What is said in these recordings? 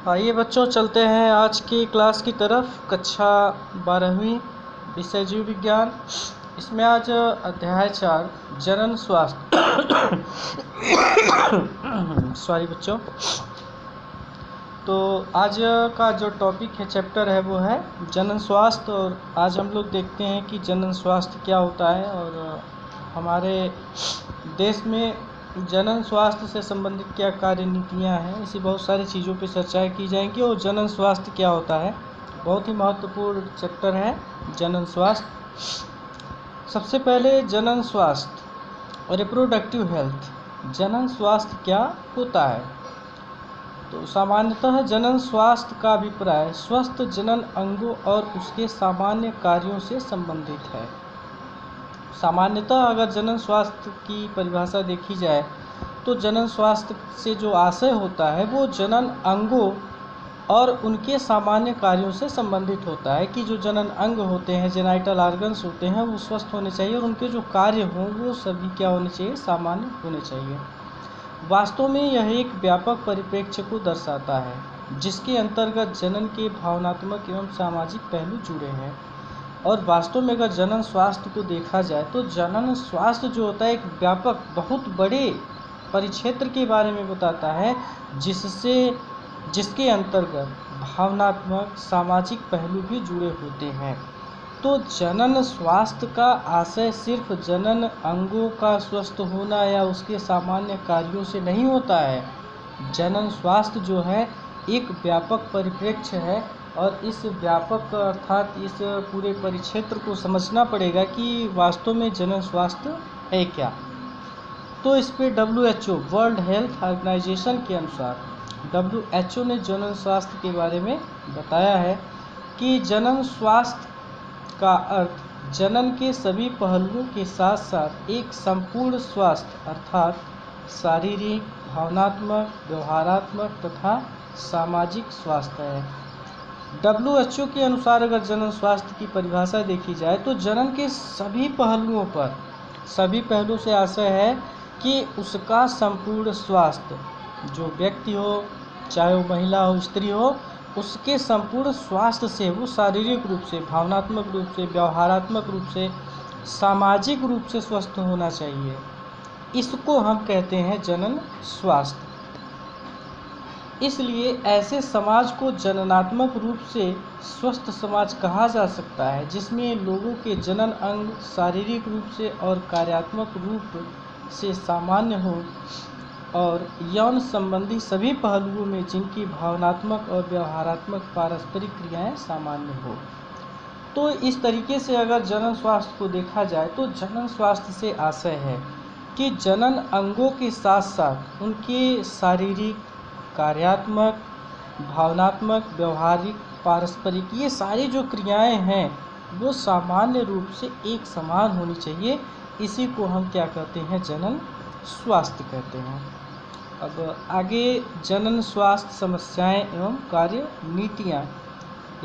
आइए बच्चों, चलते हैं आज की क्लास की तरफ। कक्षा 12वीं, विषय जीव विज्ञान। इसमें आज अध्याय 4 जनन स्वास्थ्य सॉरी बच्चों। तो आज का जो टॉपिक है, चैप्टर है, वो है जनन स्वास्थ्य। और आज हम लोग देखते हैं कि जनन स्वास्थ्य क्या होता है और हमारे देश में जनन स्वास्थ्य से संबंधित क्या कार्य नीतियाँ हैं। इसी बहुत सारी चीज़ों पर चर्चाएं की जाएंगी। और जनन स्वास्थ्य क्या होता है, बहुत ही महत्वपूर्ण चैप्टर है जनन स्वास्थ्य। सबसे पहले जनन स्वास्थ्य और रिप्रोडक्टिव हेल्थ। जनन स्वास्थ्य क्या होता है? तो सामान्यतः जनन स्वास्थ्य का अभिप्राय स्वस्थ जनन अंगों और उसके सामान्य कार्यों से संबंधित है। सामान्यतः अगर जनन स्वास्थ्य की परिभाषा देखी जाए तो जनन स्वास्थ्य से जो आशय होता है वो जनन अंगों और उनके सामान्य कार्यों से संबंधित होता है कि जो जनन अंग होते हैं, जेनाइटल ऑर्गन्स होते हैं, वो स्वस्थ होने चाहिए और उनके जो कार्य हों वो सभी क्या होने चाहिए, सामान्य होने चाहिए। वास्तव में यह एक व्यापक परिप्रेक्ष्य को दर्शाता है जिसके अंतर्गत जनन के भावनात्मक एवं सामाजिक पहलू जुड़े हैं। और वास्तव में अगर जनन स्वास्थ्य को देखा जाए तो जनन स्वास्थ्य जो होता है एक व्यापक, बहुत बड़े परिक्षेत्र के बारे में बताता है जिसके अंतर्गत भावनात्मक, सामाजिक पहलू भी जुड़े होते हैं। तो जनन स्वास्थ्य का आशय सिर्फ जनन अंगों का स्वस्थ होना या उसके सामान्य कार्यों से नहीं होता है। जनन स्वास्थ्य जो है एक व्यापक परिप्रेक्ष्य है और इस व्यापक अर्थात इस पूरे परिक्षेत्र को समझना पड़ेगा कि वास्तव में जनन स्वास्थ्य है क्या। तो इस पे WHO, वर्ल्ड हेल्थ ऑर्गेनाइजेशन के अनुसार WHO ने जनन स्वास्थ्य के बारे में बताया है कि जनन स्वास्थ्य का अर्थ जनन के सभी पहलुओं के साथ साथ एक संपूर्ण स्वास्थ्य अर्थात शारीरिक, भावनात्मक, व्यवहारात्मक तथा सामाजिक स्वास्थ्य है। WHO के अनुसार अगर जनन स्वास्थ्य की परिभाषा देखी जाए तो जनन के सभी पहलुओं से आशय है कि उसका संपूर्ण स्वास्थ्य, जो व्यक्ति हो, चाहे वो महिला हो, स्त्री हो, उसके संपूर्ण स्वास्थ्य से वो शारीरिक रूप से, भावनात्मक रूप से, व्यवहारात्मक रूप से, सामाजिक रूप से स्वस्थ होना चाहिए। इसको हम कहते हैं जनन स्वास्थ्य। इसलिए ऐसे समाज को जननात्मक रूप से स्वस्थ समाज कहा जा सकता है जिसमें लोगों के जनन अंग शारीरिक रूप से और कार्यात्मक रूप से सामान्य हो और यौन संबंधी सभी पहलुओं में जिनकी भावनात्मक और व्यवहारात्मक पारस्परिक क्रियाएं सामान्य हो। तो इस तरीके से अगर जनन स्वास्थ्य को देखा जाए तो जनन स्वास्थ्य से आशय है कि जनन अंगों के साथ साथ उनके शारीरिक, कार्यात्मक, भावनात्मक, व्यवहारिक, पारस्परिक, ये सारी जो क्रियाएं हैं वो सामान्य रूप से एक समान होनी चाहिए। इसी को हम क्या कहते हैं, जनन स्वास्थ्य कहते हैं। अब आगे जनन स्वास्थ्य समस्याएं एवं कार्य नीतियाँ,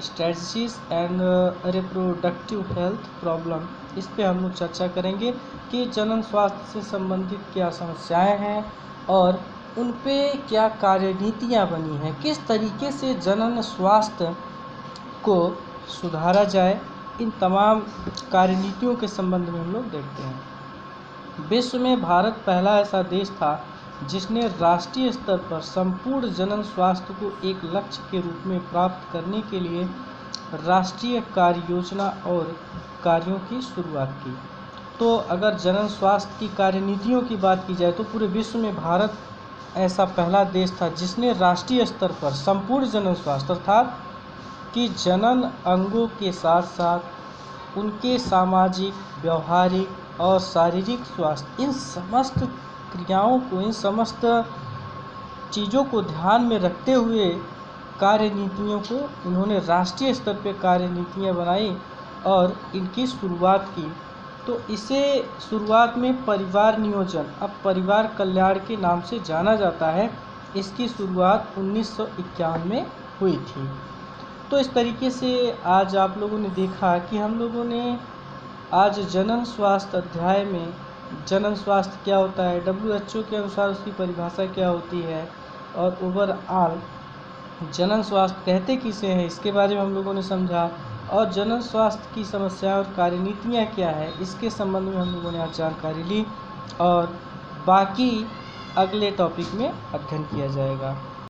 strategies and reproductive health problem, इस पे हम लोग चर्चा करेंगे कि जनन स्वास्थ्य से संबंधित क्या समस्याएं हैं और उन पे क्या कार्य नीतियाँ बनी हैं, किस तरीके से जनन स्वास्थ्य को सुधारा जाए। इन तमाम कार्य नीतियों के संबंध में हम लोग देखते हैं। विश्व में भारत पहला ऐसा देश था जिसने राष्ट्रीय स्तर पर संपूर्ण जनन स्वास्थ्य को एक लक्ष्य के रूप में प्राप्त करने के लिए राष्ट्रीय कार्य योजना और कार्यों की शुरुआत की। तो अगर जनन स्वास्थ्य की कार्य नीतियों की बात की जाए तो पूरे विश्व में भारत ऐसा पहला देश था जिसने राष्ट्रीय स्तर पर संपूर्ण जनन स्वास्थ्य अर्थात कि जनन अंगों के साथ साथ उनके सामाजिक, व्यवहारिक और शारीरिक स्वास्थ्य, इन समस्त क्रियाओं को, इन समस्त चीज़ों को ध्यान में रखते हुए कार्य नीतियों को इन्होंने राष्ट्रीय स्तर पर कार्य नीतियाँ बनाई और इनकी शुरुआत की। तो इसे शुरुआत में परिवार नियोजन, अब परिवार कल्याण के नाम से जाना जाता है। इसकी शुरुआत 1951 में हुई थी। तो इस तरीके से आज आप लोगों ने देखा कि हम लोगों ने आज जनन स्वास्थ्य अध्याय में जनन स्वास्थ्य क्या होता है, WHO के अनुसार उसकी परिभाषा क्या होती है और ओवरऑल जनन स्वास्थ्य कहते किसे हैं इसके बारे में हम लोगों ने समझा, और जनन स्वास्थ्य की समस्या और कार्यनीतियाँ क्या है इसके संबंध में हम लोगों ने आज जानकारी ली, और बाकी अगले टॉपिक में अध्ययन किया जाएगा।